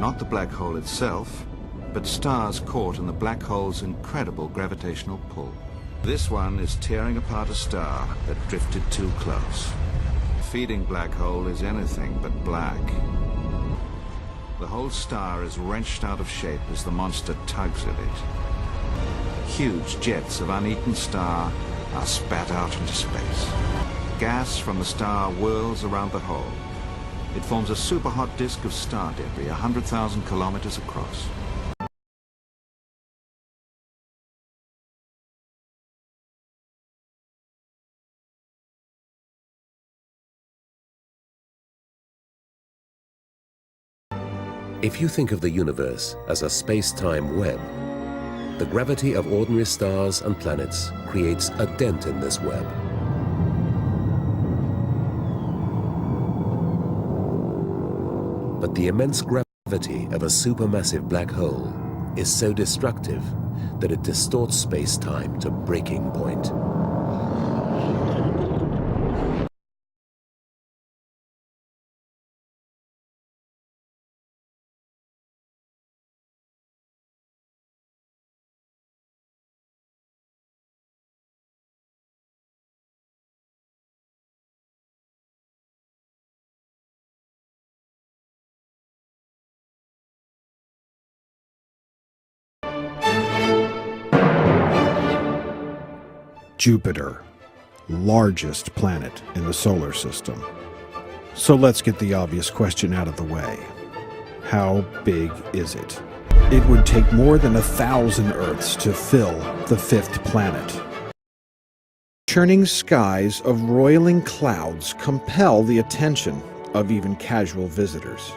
Not the black hole itself, but stars caught in the black hole's incredible gravitational pull. This one is tearing apart a star that drifted too close. The feeding black hole is anything but black. The whole star is wrenched out of shape as the monster tugs at it. Huge jets of uneaten star are spat out into space. Gas from the star whirls around the hole. It forms a super-hot disk of star debris 100,000 kilometers across. If you think of the universe as a space-time web, the gravity of ordinary stars and planets creates a dent in this web. But the immense gravity of a supermassive black hole is so destructive that it distorts space-time to breaking point. Jupiter, largest planet in the solar system. So let's get the obvious question out of the way. How big is it? It would take more than 1,000 Earths to fill the fifth planet. Churning skies of roiling clouds compel the attention of even casual visitors.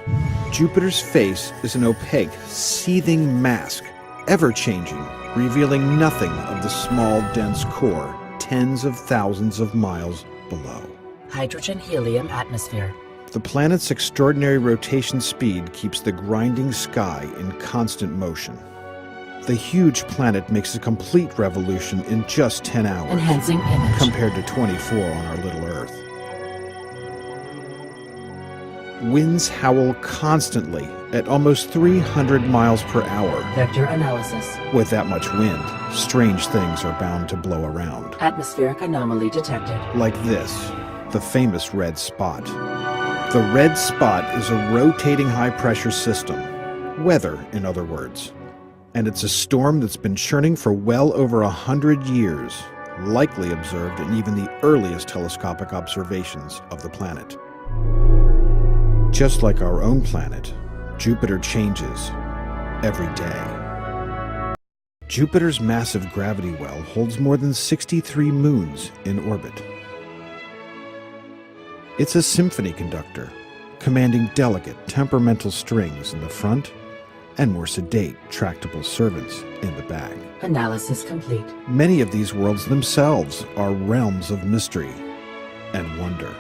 Jupiter's face is an opaque, seething mask, ever-changing, revealing nothing of the small, dense core tens of thousands of miles below. Hydrogen-helium atmosphere. The planet's extraordinary rotation speed keeps the grinding sky in constant motion. The huge planet makes a complete revolution in just 10 hours. Enhancing image. Compared to 24 on our little Earth. Winds howl constantly at almost 300 miles per hour. Vector analysis. With that much wind, strange things are bound to blow around. Atmospheric anomaly detected. Like this, the famous red spot. The red spot is a rotating high-pressure system. Weather, in other words. And it's a storm that's been churning for well over 100 years, likely observed in even the earliest telescopic observations of the planet. Just like our own planet, Jupiter changes every day. Jupiter's massive gravity well holds more than 63 moons in orbit. It's a symphony conductor, commanding delicate, temperamental strings in the front and more sedate, tractable servants in the back. Analysis complete. Many of these worlds themselves are realms of mystery and wonder.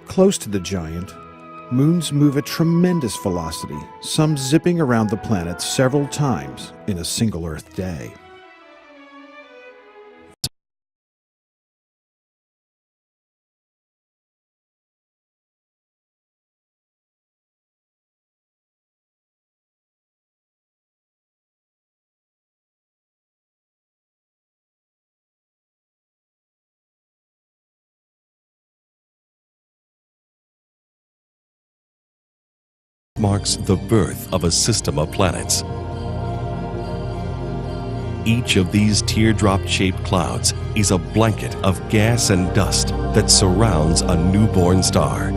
Close to the giant, moons move at tremendous velocity, some zipping around the planet several times in a single Earth day. Marks the birth of a system of planets. Each of these teardrop-shaped clouds is a blanket of gas and dust that surrounds a newborn star.